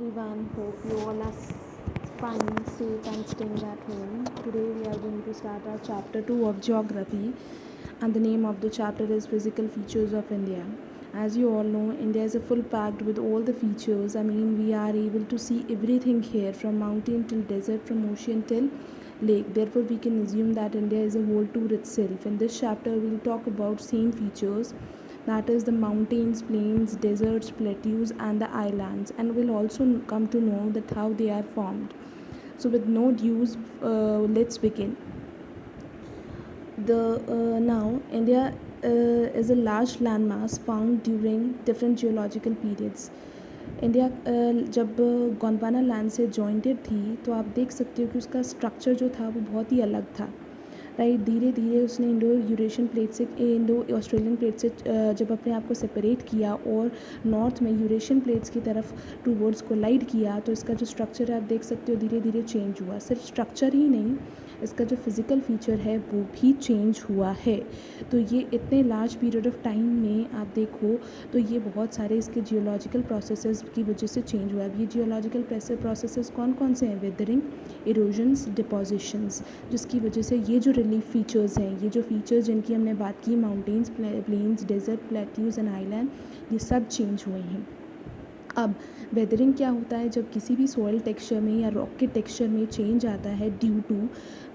Everyone, hope you all are fine, safe, and staying at home. Today, we are going to start our chapter 2 of geography, and the name of the chapter is Physical Features of India. As you all know, India is a full packed with all the features. We are able to see everything here from mountain till desert, from ocean till lake. Therefore, we can assume that India is a whole tour itself. In this chapter, we'll talk about same features, that is the mountains, plains, deserts, plateaus, and the islands, and we'll also come to know that how they are formed. So with no ado, let's begin. Now India is a large landmass found during different geological periods. India जब Gondwana land से jointed थी तो आप देख सकते हो कि उसका स्ट्रक्चर जो था वो बहुत ही अलग था, राइट. धीरे धीरे उसने इंडो यूरेशियन प्लेट से इंडो ऑस्ट्रेलियन प्लेट से जब अपने आप को सेपरेट किया और नॉर्थ में यूरेशियन प्लेट्स की तरफ टूवर्ड्स कोलाइड किया तो इसका जो स्ट्रक्चर है आप देख सकते हो धीरे धीरे चेंज हुआ. सिर्फ स्ट्रक्चर ही नहीं, इसका जो फिज़िकल फीचर है वो भी चेंज हुआ है. तो ये इतने लार्ज पीरियड ऑफ टाइम में आप देखो तो ये बहुत सारे इसके जियोलॉजिकल प्रोसेसेस की वजह से चेंज हुआ है. ये जियोलॉजिकल प्रोसेसेस कौन कौन से हैं? वेदरिंग, इरोजन्स, डिपोजिशंस, जिसकी वजह से ये जो रिलीफ फीचर्स हैं, ये जो फीचर्स जिनकी हमने बात की, mountains, plains, desert, plateaus and island, ये सब चेंज हुए हैं. अब वेदरिंग क्या होता है? जब किसी भी सॉइल टेक्सचर में या रॉक के टेक्सचर में चेंज आता है ड्यू टू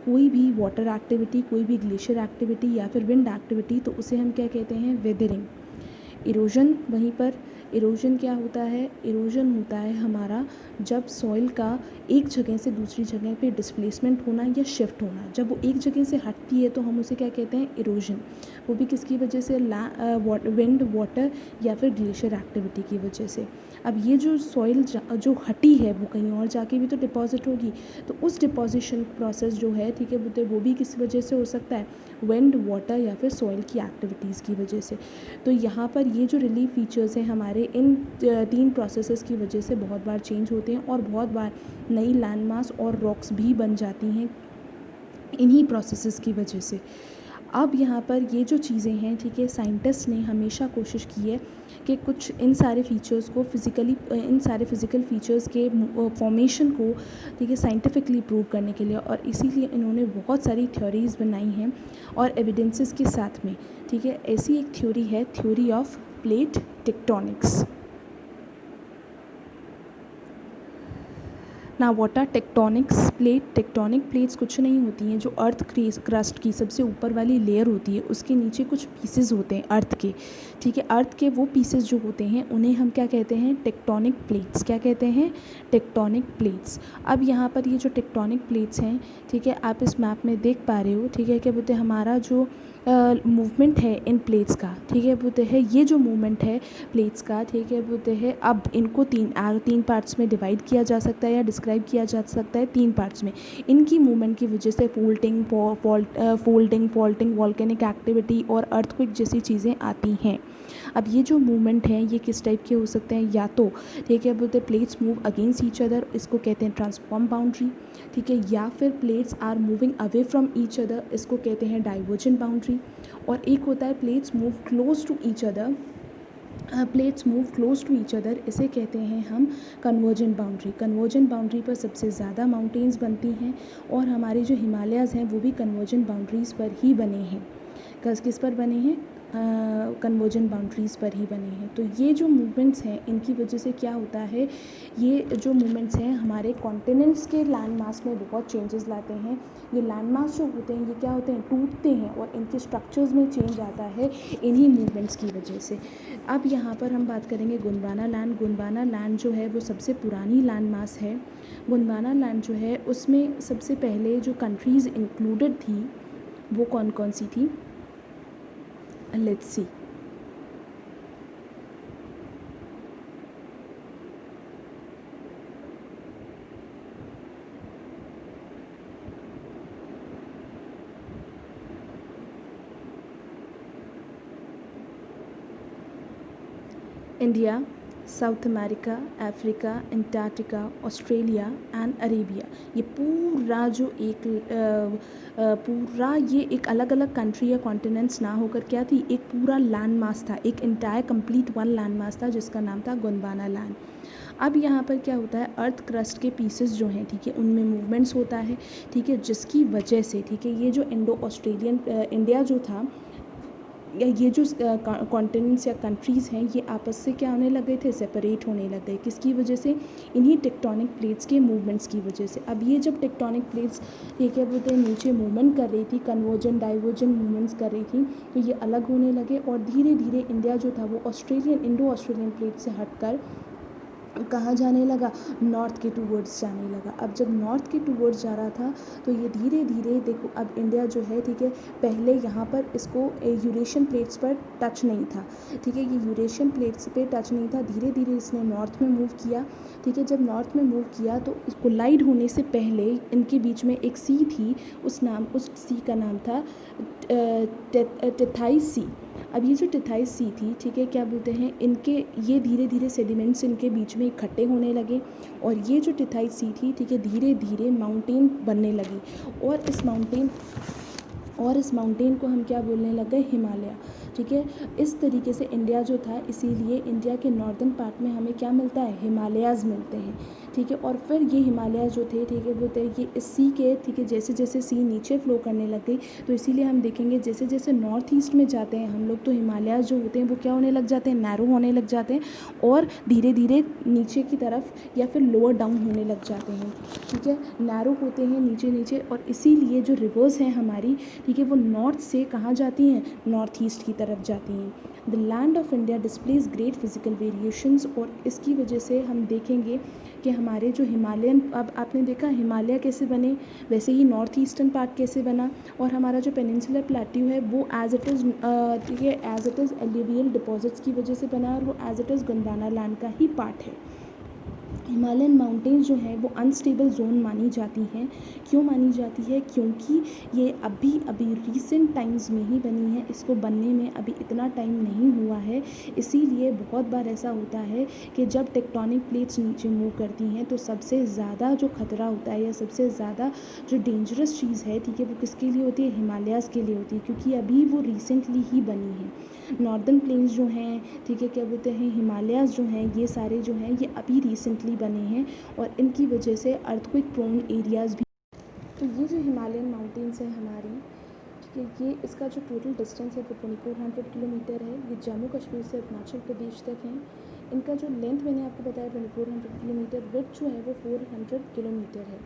कोई भी वाटर एक्टिविटी, कोई भी ग्लेशियर एक्टिविटी या फिर विंड एक्टिविटी, तो उसे हम क्या कहते हैं? वेदरिंग. इरोजन, वहीं पर इरोजन क्या होता है? इरोजन होता है हमारा जब सॉइल का एक जगह से दूसरी जगह पे डिस्प्लेसमेंट होना या शिफ्ट होना. जब वो एक जगह से हटती है तो हम उसे क्या कहते हैं? इरोजन. वो भी किसकी वजह से? विंड, वाटर या फिर ग्लेशियर एक्टिविटी की वजह से. अब ये जो सॉइल जो हटी है वो कहीं और जाके भी तो डिपॉजिट होगी, तो उस डिपॉजिशन प्रोसेस जो है, ठीक है, वो भी किस वजह से हो सकता है? विंड, वाटर या फिर सॉइल की एक्टिविटीज़ की वजह से. तो यहाँ पर ये जो रिलीफ फीचर्स हैं हमारे इन तीन प्रोसेसेस की वजह से बहुत बार चेंज होते हैं और बहुत बार नई लैंडमास और रॉक्स भी बन जाती हैं इन्हीं प्रोसेसेस की वजह से. अब यहाँ पर ये जो चीज़ें हैं, ठीक है, साइंटिस्ट ने हमेशा कोशिश की है कि कुछ इन सारे फीचर्स को इन सारे फिज़िकल फीचर्स के फॉर्मेशन को, ठीक है, साइंटिफिकली प्रूव करने के लिए, और इसीलिए इन्होंने बहुत सारी थ्योरीज़ बनाई हैं और एविडेंसेस के साथ में, ठीक है. ऐसी एक थ्योरी है, थ्योरी ऑफ प्लेट टेक्टोनिक्स. ना what are tectonics plate? Tectonic plates कुछ नहीं होती हैं. जो अर्थ क्रस्ट की सबसे ऊपर वाली लेयर होती है उसके नीचे कुछ पीसेस होते हैं अर्थ के, ठीक है. अर्थ के वो पीसेस जो होते हैं उन्हें हम क्या कहते हैं? Tectonic plates. क्या कहते हैं? Tectonic plates. अब यहाँ पर ये जो टेक्टोनिक प्लेट्स हैं, ठीक है, आप इस मैप में देख पा रहे हो, ठीक है, क्या बोलते हैं, हमारा जो मूवमेंट है इन प्लेट्स का, ठीक है, बोलते हैं ये जो मूवमेंट है प्लेट्स का, ठीक है, बोलते हैं अब इनको तीन पार्ट्स में डिवाइड किया जा सकता है या डिस्क्राइब किया जा सकता है तीन पार्ट्स में. इनकी मूवमेंट की वजह से फोल्डिंग, वॉल्केनिक एक्टिविटी और अर्थक्वेक जैसी चीज़ें आती हैं. अब ये जो मूवमेंट है ये किस टाइप के हो सकते हैं? या तो, ठीक है, बोलते हैं plates move against each other, इसको कहते हैं ट्रांसफॉर्म बाउंड्री, ठीक है, या फिर plates are moving away from each other, इसको कहते हैं डाइवर्जेंट बाउंड्री. और एक होता है plates move close to each other, plates move close to each other, इसे कहते हैं हम कन्वर्जेंट बाउंड्री. कन्वर्जेंट बाउंड्री पर सबसे ज़्यादा माउंटेन्स बनती हैं और हमारे जो हिमालयाज़ हैं वो भी कन्वर्जेंट बाउंड्रीज़ पर ही बने हैं. किस पर बने हैं? कन्वर्जेंट बाउंड्रीज़ पर ही बने हैं. तो ये जो मूवमेंट्स हैं इनकी वजह से क्या होता है? ये जो मूवमेंट्स हैं हमारे कॉन्टिनेंट्स के लैंड मास में बहुत चेंजेस लाते हैं. ये लैंड मास जो होते हैं ये क्या होते हैं? टूटते हैं और इनके स्ट्रक्चर्स में चेंज आता है इन्हीं मूवमेंट्स की वजह से. अब यहाँ पर हम बात करेंगे गोंडवाना लैंड. गोंडवाना लैंड जो है वो सबसे पुरानी लैंड मास है. गोंडवाना लैंड जो है उसमें सबसे पहले जो कंट्रीज़ इंक्लूडेड थी वो कौन कौन सी थी? Let's see. India, south America, Africa, Antarctica, Australia and Arabia. ये पूरा जो एक पूरा ये एक अलग अलग कंट्री या कॉन्टिनेंट्स ना होकर क्या थी, एक पूरा लैंड मास था, एक entire complete one land mass था जिसका नाम था गोंडवाना लैंड। अब यहाँ पर क्या होता है, अर्थ क्रस्ट के पीसेस जो हैं, ठीक है, उनमें मूवमेंट्स होता है, ठीक है, जिसकी वजह से, ठीक है, ये जो इंडो ऑस्ट्रेलियन इंडिया जो था, या ये जो कॉन्टिनेंट्स या कंट्रीज़ हैं, ये आपस से क्या होने लगे थे, सेपरेट होने लग गए। किसकी वजह से, इन्हीं टेक्टोनिक प्लेट्स के मूवमेंट्स की वजह से। अब ये जब टेक्टोनिक प्लेट्स ये क्या बोलते हैं नीचे मूवमेंट कर रही थी, कन्वर्जन डाइवर्जन मूवमेंट्स कर रही थी, तो ये अलग होने लगे और धीरे धीरे इंडिया जो था वो इंडो ऑस्ट्रेलियन प्लेट से हटकर कहाँ जाने लगा, नॉर्थ के टूवर्ड्स जाने लगा। अब जब नॉर्थ के टूवर्ड्स जा रहा था तो ये धीरे धीरे देखो, अब इंडिया जो है, ठीक है, पहले यहाँ पर इसको यूरेशियन प्लेट्स पर टच नहीं था, ठीक है, ये यूरेशियन प्लेट्स पे टच नहीं था, धीरे धीरे इसने नॉर्थ में मूव किया, ठीक है। जब नॉर्थ में मूव किया तो कोलाइड होने से पहले इनके बीच में एक सी थी, उस सी का नाम था टेथाइस सी। अब ये जो टेथाइस सी थी, ठीक है, क्या बोलते हैं, इनके ये धीरे धीरे सेडिमेंट्स इनके बीच में इकट्ठे होने लगे और ये जो टेथाइस सी थी, ठीक है, धीरे धीरे माउंटेन बनने लगी और इस माउंटेन को हम क्या बोलने लग गए, हिमालय, ठीक है। इस तरीके से इंडिया जो था, इसीलिए इंडिया के नॉर्दर्न पार्ट में हमें क्या मिलता है, हिमालयाज़ मिलते हैं, ठीक है। और फिर ये हिमालय जो थे, ठीक है, वो थे ये इस सी के, ठीक है, जैसे जैसे सी नीचे फ्लो करने लग गई, तो इसीलिए हम देखेंगे जैसे जैसे नॉर्थ ईस्ट में जाते हैं हम लोग, तो हिमालय जो होते हैं वो क्या होने लग जाते हैं, नैरो होने लग जाते हैं और धीरे धीरे नीचे की तरफ या फिर लोअर डाउन होने लग जाते हैं, ठीक है, नैरो होते हैं नीचे नीचे। और इसीलिए जो रिवर्स हैं हमारी, ठीक है, वो नॉर्थ से कहाँ जाती हैं, नॉर्थ ईस्ट की तरफ जाती हैं। The land of India displays great physical variations, और इसकी वजह से हम देखेंगे कि हमारे जो हिमालयन, अब आपने देखा हिमालय कैसे बने, वैसे ही नॉर्थ ईस्टर्न पार्ट कैसे बना, और हमारा जो पेनिनसुलर प्लेट्यू है वो एज इट इज़, ठीक है, as it is alluvial deposits की वजह से बना और वो as it is Gondwana land का ही पार्ट है। हिमालयन माउंटेन्स जो हैं वो अनस्टेबल जोन मानी जाती हैं। क्यों मानी जाती है, क्योंकि ये अभी अभी रीसेंट टाइम्स में ही बनी है, इसको बनने में अभी इतना टाइम नहीं हुआ है। इसीलिए बहुत बार ऐसा होता है कि जब टेक्टोनिक प्लेट्स नीचे मूव करती हैं तो सबसे ज़्यादा जो खतरा होता है या सबसे ज़्यादा जो डेंजरस चीज़ है, ठीक है, वो किसके लिए होती है, हिमालयाज़ के लिए होती है, क्योंकि अभी वो रिसेंटली ही बनी है। नॉर्दर्न प्लेन्स जो हैं, ठीक है, क्या बोलते हैं, हिमालयाज़ जो हैं, ये सारे जो हैं ये अभी रिसेंटली बने हैं और इनकी वजह से अर्थक्वेक प्रोन एरियाज़ भी। तो ये जो हिमालयन माउंटेन्स हैं हमारी, ठीक है, ये इसका जो टोटल डिस्टेंस है वो 2400 किलोमीटर है। ये जम्मू कश्मीर से अरुणाचल प्रदेश तक हैं। इनका जो लेंथ मैंने आपको बताया 2400 किलोमीटर, विड्थ जो है वो 400 किलोमीटर है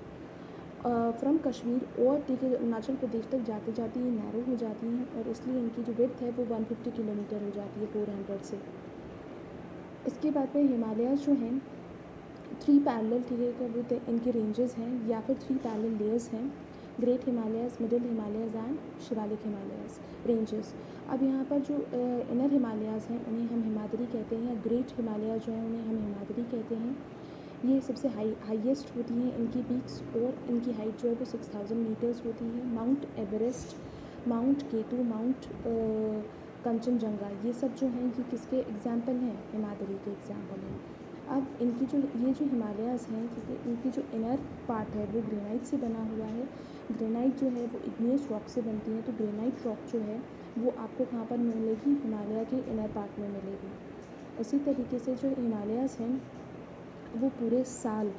फ्रॉम कश्मीर, और ठीक है अरुणाचल प्रदेश तक जाते जाते ये नैरो हो जाती हैं और इसलिए इनकी जो विड्थ है वो 150 किलोमीटर हो जाती है 400 से। इसके बाद में हिमालयाज़ जो हैं 3 पैरेलल, ठीक है, क्या बोलते हैं, इनके रेंजेस हैं या फिर 3 पैरेलल लेयर्स हैं, great Himalayas, middle Himalayas and Shivalik Himalayas ranges. अब यहाँ पर जो इनर हिमालयाज़ हैं उन्हें हम हिमाद्री कहते हैं, या ग्रेट हिमालयाज़ जो हैं उन्हें हम हिमाद्री कहते हैं। ये सबसे हाईएस्ट होती हैं इनकी पीक्स और इनकी हाइट जो है वो 6000 मीटर्स होती है। Mount Everest, mount K two, mount Kanchenjunga, ये सब जो हैं ये किसके एग्जाम्पल हैं, हिमाद्री के एग्जाम्पल हैं। अब इनकी जो ये जो हिमालयाज़ हैं, ठीक है, इनकी जो इनर पार्ट है वो ग्रेनाइट से बना हुआ है। ग्रेनाइट जो है वो इग्नियस रॉक से बनती है, तो ग्रेनाइट रॉक जो है वो आपको कहाँ पर मिलेगी, हिमालय के इनर पार्ट में मिलेगी। उसी तरीके से जो हिमालयाज़ हैं वो पूरे साल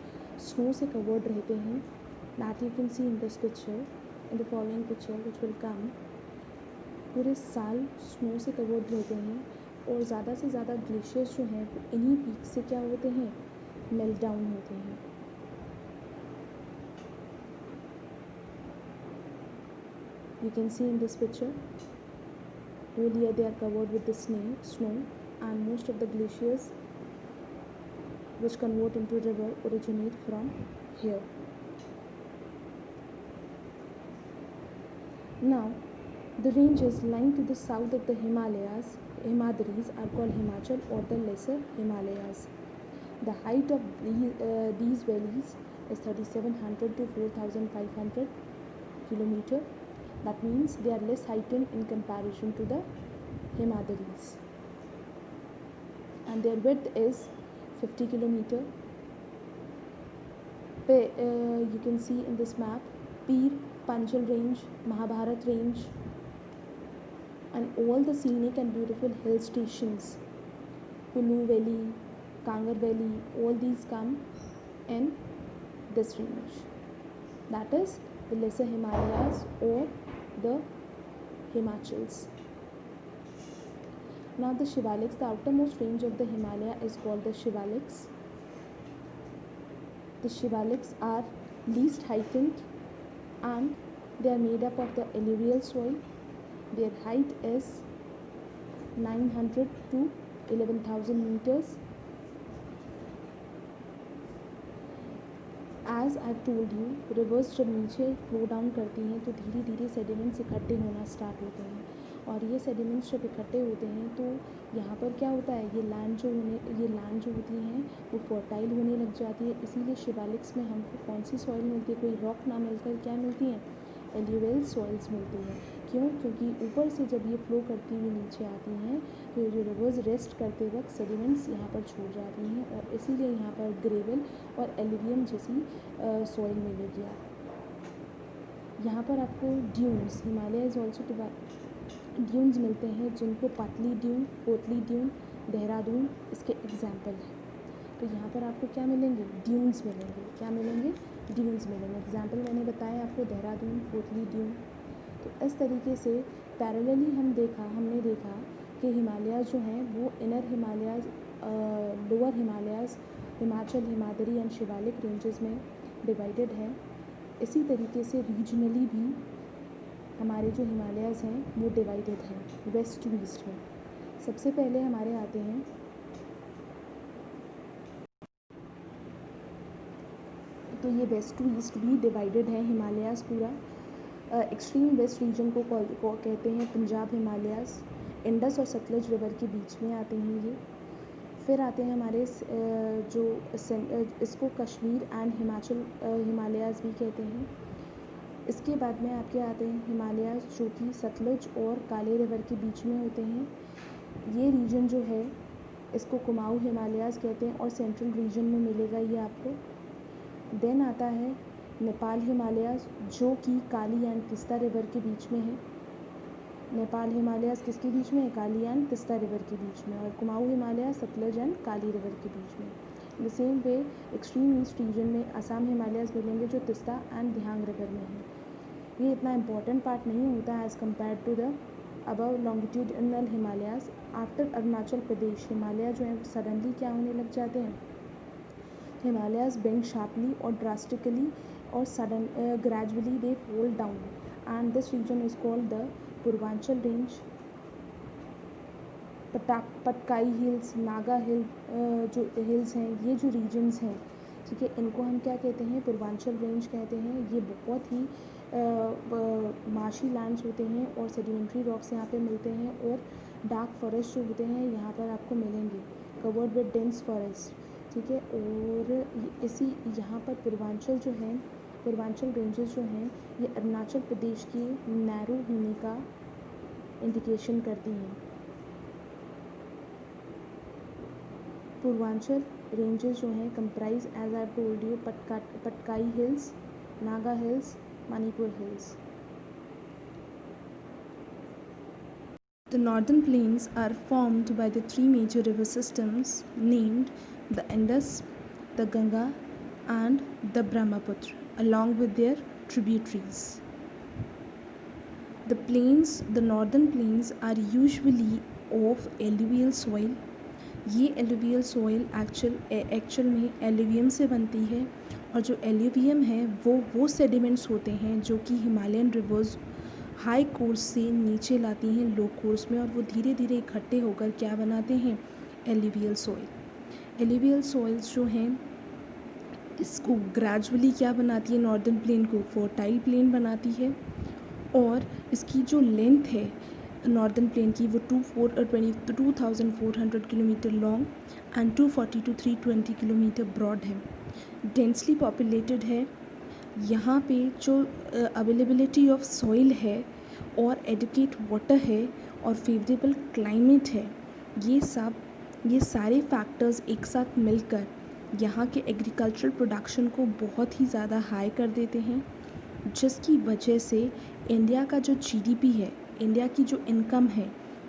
स्नो से कवर्ड रहते हैं। That you can see in this picture, in the following picture which will come. पूरे साल स्नो से कवर्ड रहते हैं और ज़्यादा से ज़्यादा ग्लेशियर्स जो हैं वो इन्हीं पीक से क्या होते हैं, मेल्ट डाउन होते हैं। You can see in this picture, whole year they are covered with the snow, and most of the glaciers which convert into river originate from here. Now the ranges lying to the south of the Himadris are called Himachal or the Lesser Himalayas. The height of these valleys is 3700 to 4500 kilometer. That means they are less heightened in comparison to the Himadris, and their width is 50 kilometer. You can see in this map Pir Panchal range, Mahabharat range, and all the scenic and beautiful hill stations, Kulu Valley, Kangar Valley, all these come in this range. That is the Lesser Himalayas or the Himachals. Now the Shivaliks, the outermost range of the Himalaya is called the Shivaliks. The Shivaliks are least heightened and they are made up of the alluvial soil. Their height is 900 to 11,000 meters. As I told you, reverse जब नीचे flow down करती हैं तो धीरे धीरे sediments इकट्ठे होना start होते हैं, और ये सेडिमेंट्स जब इकट्ठे होते हैं तो यहाँ पर क्या होता है, ये लैंड जो होती हैं वो फर्टाइल होने लग जाती है. इसीलिए शिवालिक्स में हमको कौन सी सॉइल मिलती है, कोई रॉक ना मिलकर क्या मिलती है, एल्यूवियल सॉइल्स मिलती हैं. क्यों? क्योंकि ऊपर से जब ये फ्लो करती हुई नीचे आती हैं तो ये जो रिवर्स रेस्ट करते वक्त सेडिमेंट्स यहाँ पर छोड़ जाती हैं, और इसीलिए यहाँ पर ग्रेवल और एल्यूवियम जैसी सॉइल मिलेगी. यहाँ पर आपको dunes, Himalaya is also dunes मिलते हैं, जिनको पातली ड्यून, पोतली ड्यून, देहरादून इसके एग्जाम्पल हैं. तो यहाँ पर आपको क्या मिलेंगे, ड्यून्स मिलेंगे. क्या मिलेंगे, ड्यून्स मिलेंगे. एग्जाम्पल मैंने बताया आपको, देहरादून, पोतली ड्यून. तो इस तरीके से पैरेलली हमने देखा कि हिमालय जो हैं वो inner Himalayas, lower Himalayas, Himachal, Himadri and Shivalik ranges में डिवाइडेड है. इसी तरीके से रीजनली भी हमारे जो हिमालयाज़ हैं वो डिवाइडेड हैं वेस्ट टू ईस्ट में. सबसे पहले हमारे आते हैं तो ये वेस्ट टू ईस्ट भी डिवाइडेड है हिमालयाज़ पूरा. एक्सट्रीम वेस्ट रीजन को कहते हैं पंजाब हिमालयाज़. इंडस और सतलज रिवर के बीच में आते हैं ये. फिर आते हैं हमारे जो इसको कश्मीर एंड हिमाचल हिमालयाज़ भी कहते हैं. इसके बाद में आपके आते हैं हिमालयाज़ जो कि सतलज और काले रिवर के बीच में होते हैं. ये रीजन जो है इसको कुमाऊँ हिमालयाज़ कहते हैं और सेंट्रल रीजन में मिलेगा ये आपको. देन आता है नेपाल हिमालयाज़ जो कि काली एंड तिस्ता रिवर के बीच में है. नेपाल हिमालयाज़ किसके बीच में है, काली एंड तिस्ता रिवर के बीच में. और Kumaon Himalayas Sutlej and Kali river के बीच में. The same way extreme east region में असम हिमालयाज़ मिलेंगे जो तिस्ता एंड दिहांग रिवर में है. ये इतना इम्पॉर्टेंट पार्ट नहीं होता है as compare to the above longitudinal Himalayas. After Arunachal Pradesh Himalaya जो है सडनली क्या होने लग जाते हैं, हिमालयाज़ बेंड शार्पली और ड्रास्टिकली और sudden gradually they fold down and this region is called the Purvanchal range. Patkai hills, Naga hill जो हिल्स हैं, ये जो रीजन्स हैं, ठीक है, इनको हम क्या कहते हैं, पूर्वांचल रेंज कहते हैं. ये बहुत ही मार्शी लैंड्स होते हैं और सेडिमेंट्री रॉक्स यहाँ पे मिलते हैं, और डार्क फॉरेस्ट जो होते हैं यहाँ पर आपको मिलेंगे, कवर्ड विद डेंस फॉरेस्ट. ठीक है, और इसी यहाँ पर पूर्वांचल जो है, पूर्वांचल रेंजेस जो हैं ये अरुणाचल प्रदेश की नैरो होने का इंडिकेशन करती हैं. पूर्वांचल रेंजेस जो हैं comprise as I told you Patkai hills, Naga hills, Manipur hills. The northern plains are formed by the three major river systems named the Indus, the Ganga and the Brahmaputra along with their tributaries. The northern plains are usually of alluvial soil. ये alluvial soil actual में alluvium से बनती है, और जो alluvium है वो sediments होते हैं जो कि हिमालयन रिवर्स हाई कोर्स से नीचे लाती हैं लो कोर्स में, और वो धीरे धीरे इकट्ठे होकर क्या बनाते हैं, एलुवियल सॉइल. एलुवियल सॉइल्स जो हैं इसको ग्रेजुअली क्या बनाती है, नॉर्दर्न प्लेन को फर्टाइल प्लेन बनाती है, और इसकी जो लेंथ है नॉर्दर्न प्लेन की वो 2400 kilometre long and 240 to 320 kilometre broad है. डेंसली पॉपुलेटेड है. यहाँ पे जो अवेलेबिलिटी ऑफ सॉइल है और एडिक्वेट वाटर है और फेवरेबल क्लाइमेट है, ये सब ये सारे फैक्टर्स एक साथ मिलकर यहाँ के एग्रीकल्चरल प्रोडक्शन को बहुत ही ज़्यादा हाई कर देते हैं, जिसकी वजह से इंडिया का जो जीडीपी है, इंडिया की जो इनकम है,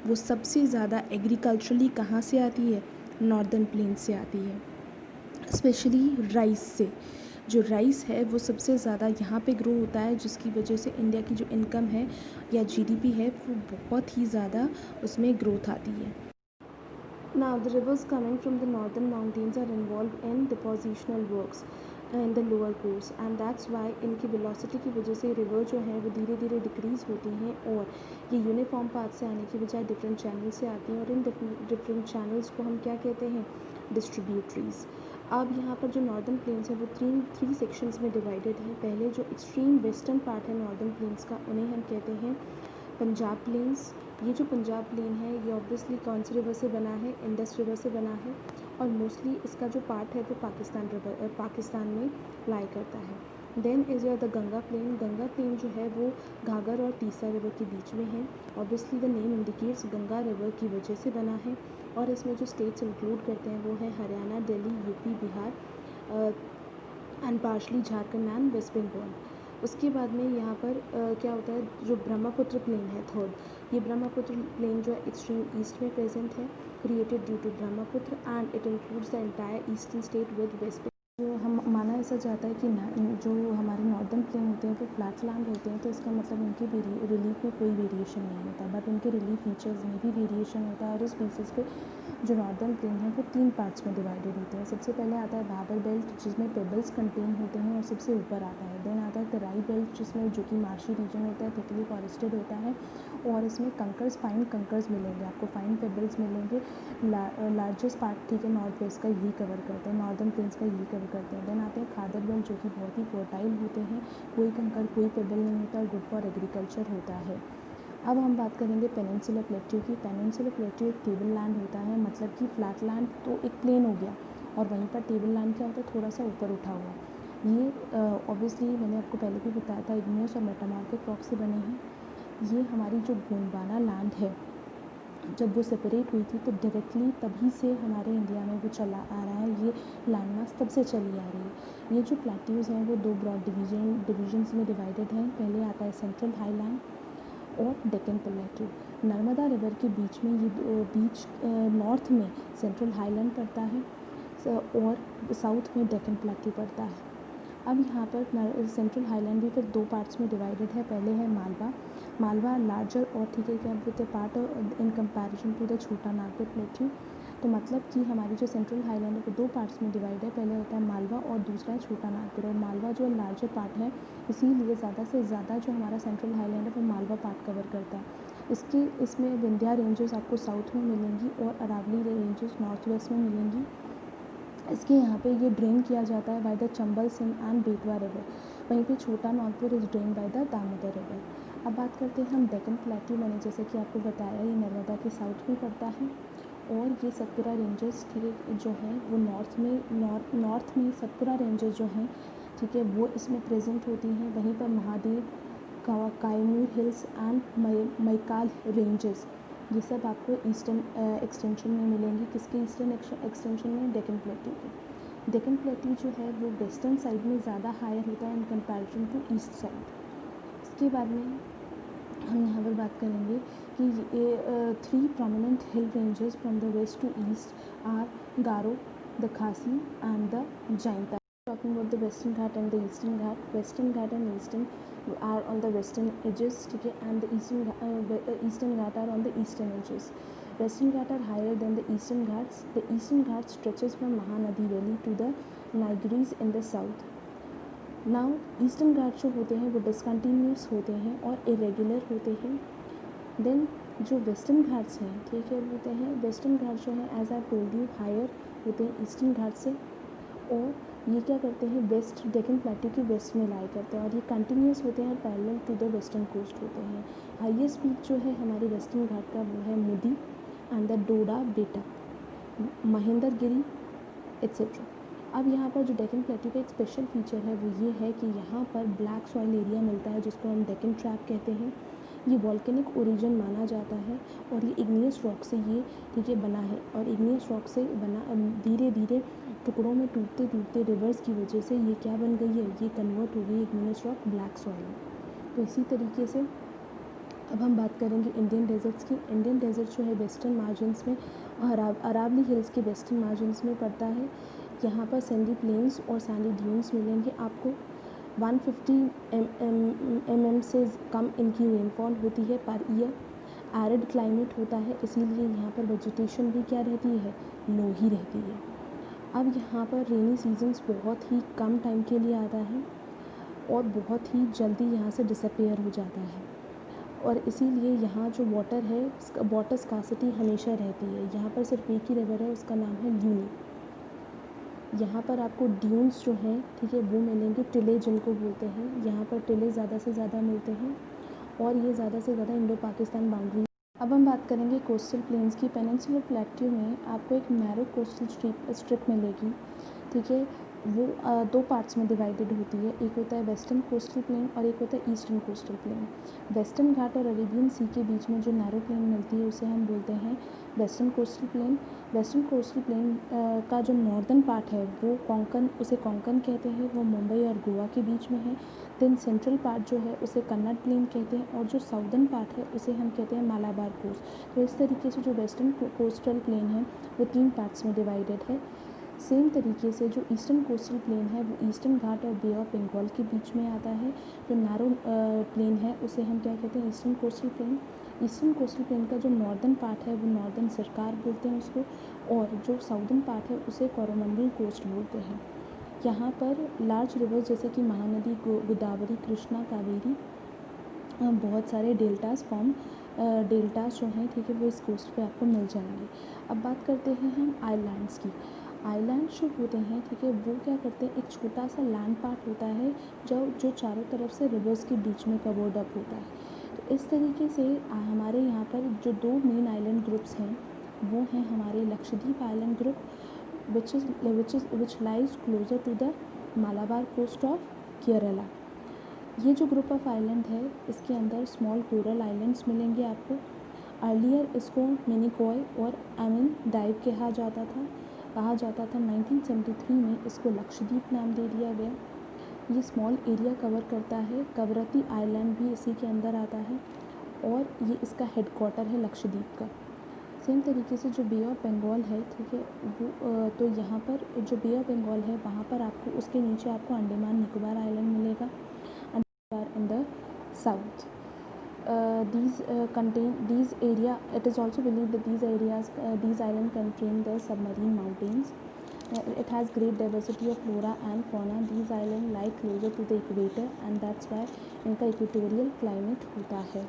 वो सबसे ज़्यादा एग्रीकल्चरली कहाँ से आती है? नॉर्दर्न प्लेन से आती है, स्पेशली राइस से। जो राइस है वो सबसे ज़्यादा यहाँ पे ग्रो होता है, जिसकी वजह से इंडिया की जो इनकम है या जीडीपी है वो बहुत ही ज़्यादा उसमें ग्रोथ आती है। Now, the rivers coming from the northern mountains are involved in depositional works in the lower course, and that's why इनकी velocity की वजह से रिवर जो है वो धीरे धीरे डिक्रीज़ होती हैं और ये यूनिफॉर्म पाथ से आने की बजाय डिफरेंट चैनल से आती हैं, और इन डिफरेंट चैनल्स को हम क्या कहते हैं? डिस्ट्रीब्यूटरीज। अब यहाँ पर जो नॉर्दर्न प्लेन्स है वो थ्री सेक्शंस में डिवाइडेड है। पहले जो एक्सट्रीम वेस्टर्न पार्ट है नॉर्दर्न प्लेन्स का, उन्हें हम कहते हैं पंजाब प्लेन्स। ये जो पंजाब प्लेन है ये ऑब्वियसली कौन सी रिवर से बना है? इंडस रिवर से बना है, और मोस्टली इसका जो पार्ट है वो पाकिस्तान में लाई करता है। Then is the Ganga plain. Ganga plain जो है वो घाघर और तीसरा रिवर के बीच में है। Obviously the name indicates Ganga river की वजह से बना है, और इसमें जो स्टेट्स इंक्लूड करते हैं वो है Haryana, Delhi, UP, Bihar and partially Jharkhand and west Bengal. उसके बाद में यहाँ पर क्या होता है? जो ब्रह्मपुत्र प्लेन है थर्ड, ये ब्रह्मपुत्र प्लेन जो है एक्सट्रीम ईस्ट में प्रेजेंट है, created due to Brahmaputra, and it includes the entire eastern state with west. जो हम माना ऐसा जाता है कि जो हमारे नॉर्दर्न प्लेन होते हैं वो फ्लैट लैंड होते हैं, तो इसका मतलब उनके रिलीफ में कोई वेरिएशन नहीं होता, बट उनके रिलीफ फीचर्स में भी वेरिएशन होता है। और इस बेसिस पे जो नॉर्दर्न प्लेन है वो 3 पार्ट्स में डिवाइडेड होते हैं। सबसे पहले आता है भाबर बेल्ट, जिसमें पेबल्स कंटेन होते हैं और सबसे ऊपर आता है। देन आता है तराई बेल्ट, जिसमें जो कि मार्शी रीजन होता है, थिकली फॉरेस्टेड होता है, और इसमें कंकर्स, फाइन कंकर्स मिलेंगे आपको, फाइन पेबल्स मिलेंगे। लार्जेस्ट पार्ट, ठीक है, नॉर्थ वेस्ट का यही कवर करते हैं, नॉर्दर्न प्लेन्स का यही कवर करते हैं। देन आते हैं खादर बेल्ट, जो कि बहुत ही फर्टाइल होते हैं, कोई कंकर कोई पेबल नहीं होता और गुड फॉर एग्रीकल्चर होता है। अब हम बात करेंगे पेनिनसुलर प्लेट्यू की। पेनिनसुलर प्लेट्यू एक टेबल लैंड होता है, मतलब कि फ्लैट लैंड तो एक प्लेन हो गया, और वहीं पर टेबल लैंड क्या होता है? थोड़ा सा ऊपर उठा हुआ। ये ऑब्वियसली मैंने आपको पहले भी बताया था, इग्नियस और मेटामॉर्फिक रॉक से बने हैं। ये हमारी जो गोंडवाना लैंड है, जब वो सेपरेट हुई थी तो डायरेक्टली तभी से हमारे इंडिया में वो चला आ रहा है, ये लैंडमास तब से चली आ रही है। ये जो प्लेट्यूज़ हैं वो 2 ब्रॉड डिवीजन्स में डिवाइडेड हैं। पहले आता है सेंट्रल हाईलैंड और डेक्कन प्लेट्यू। नर्मदा रिवर के बीच में ये नॉर्थ में सेंट्रल हाईलैंड पड़ता है, और साउथ में डेक्कन प्लेट्यू पड़ता है। अब यहाँ पर सेंट्रल हाईलैंड भी फिर 2 पार्ट्स में डिवाइडेड है। पहले है मालवा लार्जर, और ठीक है क्या बोलते हैं, part in comparison to the Chota Nagpur plateau. तो मतलब कि हमारी जो सेंट्रल हाईलैंड है वो 2 पार्ट्स में डिवाइड है। पहले होता है मालवा और दूसरा है छोटा नागपुर, और मालवा जो लार्जर पार्ट है, इसीलिए ज़्यादा से ज़्यादा जो हमारा सेंट्रल हाईलैंड है वो मालवा पार्ट कवर करता है। इसमें विंध्या रेंजेस आपको साउथ में मिलेंगी और अरावली रेंजेस नॉर्थ वेस्ट में मिलेंगी। इसके यहाँ पे ये ड्रेन किया जाता है by the Chambal Singh and Betwa river. वहीं पे छोटा Nagpur is drain by the Damodar river. अब बात करते हैं हम डेक्कन प्लेट्यू। मैंने जैसे कि आपको बताया ये नर्मदा के साउथ में पड़ता है, और ये सतपुरा रेंजेस, ठीक है, जो हैं वो नॉर्थ में सतपुरा रेंजेस जो हैं, ठीक है, वो इसमें प्रेजेंट होती हैं। वहीं पर Mahadev, Kaimur hills and Maikal ranges, ये सब आपको ईस्टर्न एक्सटेंशन में मिलेंगी। किसके ईस्टर्न एक्सटेंशन में? डेक्कन प्लेट्यू के। डेक्कन प्लेट्यू जो है वो वेस्टर्न साइड में ज़्यादा हायर होता है in comparison to east side. इसके बाद में हम यहाँ पर बात करेंगे कि ये 3 prominent hill ranges from the west to east are Garo, the Khasi and the Jaintia. Talking about the Western Ghat and the Eastern Ghat. Western Ghat and Eastern are on the western edges, ठीक है, and the Eastern Ghat are on the eastern edges. Western Ghat are higher than the Eastern Ghats. The Eastern Ghat stretches from Mahanadi Valley to the Nilgiris in the south. Now Eastern Ghats जो होते हैं वो discontinuous होते हैं और irregular होते हैं। Then जो वेस्टर्न घाट्स हैं, ठीक है, वो होते हैं वेस्टर्न घाट्स जो हैं as I told you higher होते हैं ईस्टर्न घाट से, और ये क्या करते हैं? वेस्ट डेक्कन प्लेट्यू के वेस्ट में लाई करते हैं, और ये कंटिन्यूस होते हैं और parallel to the western coast होते हैं। हाईएस्ट पीक जो है हमारे वेस्टर्न घाट का वो है मुदी एंड द डोडा बेटा, महेंद्र गिरी एट्सेट्रा। अब यहाँ पर जो डेक्कन प्लेट्यू का एक स्पेशल फीचर है वो ये है कि यहाँ पर ब्लैक सॉइल एरिया मिलता है, जिसको हम डेक्कन ट्रैप कहते हैं। ये वॉल्केनिक ओरिजिन माना जाता है और ये इग्नियस रॉक से ये ठीक है बना है, और इग्नियस रॉक से बना धीरे धीरे टुकड़ों में टूटते टूटते रिवर्स की वजह से ये क्या बन गई है, ये कन्वर्ट हो गई इग्नियस रॉक ब्लैक सॉइल में। तो इसी तरीके से अब हम बात करेंगे इंडियन डेजर्ट्स की। इंडियन डेजर्ट जो है वेस्टर्न मार्जिन्स में अरावली हिल्स के वेस्टर्न मार्जिन्स में पड़ता है। यहाँ पर सैंडी प्लेन्स और सैंडी ड्यून्स मिलेंगे आपको। 150 mm से कम इनकी रेनफॉल होती है पर ईयर। एरिड क्लाइमेट होता है, इसीलिए यहाँ पर वेजिटेशन भी क्या रहती है, लो ही रहती है। अब यहाँ पर रेनी सीजन्स बहुत ही कम टाइम के लिए आता है और बहुत ही जल्दी यहाँ से डिसअपेयर हो जाता है, और इसीलिए यहाँ जो वाटर है, वाटर स्कार्सिटी हमेशा रहती है। यहाँ पर सिर्फ एक ही रिवर है, उसका नाम है ल्यूनी। यहाँ पर आपको ड्यून्स जो हैं ठीक है वो मिलेंगे, टिले जिनको बोलते हैं, यहाँ पर टिले ज़्यादा से ज़्यादा मिलते हैं और ये ज़्यादा से ज़्यादा इंडो पाकिस्तान बाउंड्री। अब हम बात करेंगे कोस्टल प्लेन्स की। पेनिनसुलर प्लेट्यू में आपको एक नैरो कोस्टल स्ट्रिप मिलेगी, ठीक है। वो दो पार्ट्स में डिवाइडेड होती है, एक होता है वेस्टर्न कोस्टल प्लेन और एक होता है ईस्टर्न कोस्टल प्लेन। वेस्टर्न घाट और अरेबियन सी के बीच में जो नैरो प्लेन मिलती है उसे हम बोलते हैं western coastal plain. Western coastal plain का जो नॉर्दर्न पार्ट है वो कोंकण, उसे कोंकण कहते हैं, वो मुंबई और गोवा के बीच में है। देन सेंट्रल पार्ट जो है उसे कन्नड़ प्लेन कहते हैं, और जो साउदर्न पार्ट है उसे हम कहते हैं मालाबार कोस्ट। तो इस तरीके से जो वेस्टर्न कोस्टल प्लेन है वो 3 पार्ट्स में डिवाइडेड है। सेम तरीके से जो ईस्टर्न कोस्टल प्लेन है वो ईस्टर्न घाट और बे ऑफ बंगाल के बीच में आता है। जो नैरो प्लेन है उसे हम क्या कहते हैं, eastern coastal plain. Eastern coastal plain का जो नॉर्दर्न पार्ट है वो नॉर्दर्न सरकार बोलते हैं उसको, और जो साउदर्न पार्ट है उसे कोरोमंडल कोस्ट बोलते हैं। यहाँ पर लार्ज रिवर्स जैसे कि महानदी, गोदावरी, कृष्णा, कावेरी, बहुत सारे डेल्टास डेल्टास जो हैं ठीक है वो इस कोस्ट पे आपको मिल जाएंगे। अब बात करते हैं हम आइलैंड्स की। आइलैंड्स जो होते हैं ठीक है वो क्या करते हैं, एक छोटा सा लैंड पार्ट होता है जो चारों तरफ से रिवर्स के बीच में कवर्ड अप होता है। तो इस तरीके से हमारे यहाँ पर जो 2 मेन आइलैंड ग्रुप्स हैं वो हैं हमारे Lakshadweep island group which lies closer to the Malabar coast of Kerala. ये जो ग्रुप ऑफ आइलैंड है इसके अंदर स्मॉल कोरल आइलैंड्स मिलेंगे आपको। अर्लियर इसको मिनिकॉय और एमिन डाइव कहा जाता था। 1973 में इसको लक्षद्वीप नाम दे दिया गया। ये स्मॉल एरिया कवर करता है, कवरत्ती आइलैंड भी इसी के अंदर आता है, और ये इसका हेडक्वार्टर है लक्षद्वीप का। सेम तरीके से जो बे ऑफ बंगाल है ठीक है वो तो यहाँ पर जो बे ऑफ बंगाल है वहाँ पर आपको उसके नीचे आपको अंडमान निकोबार आइलैंड मिलेगा in the south. These area, it is also believed that these islands contain the submarine mountains. It has great diversity of flora and fauna. These islands lie closer to the equator and that's why इनका equatorial climate होता है।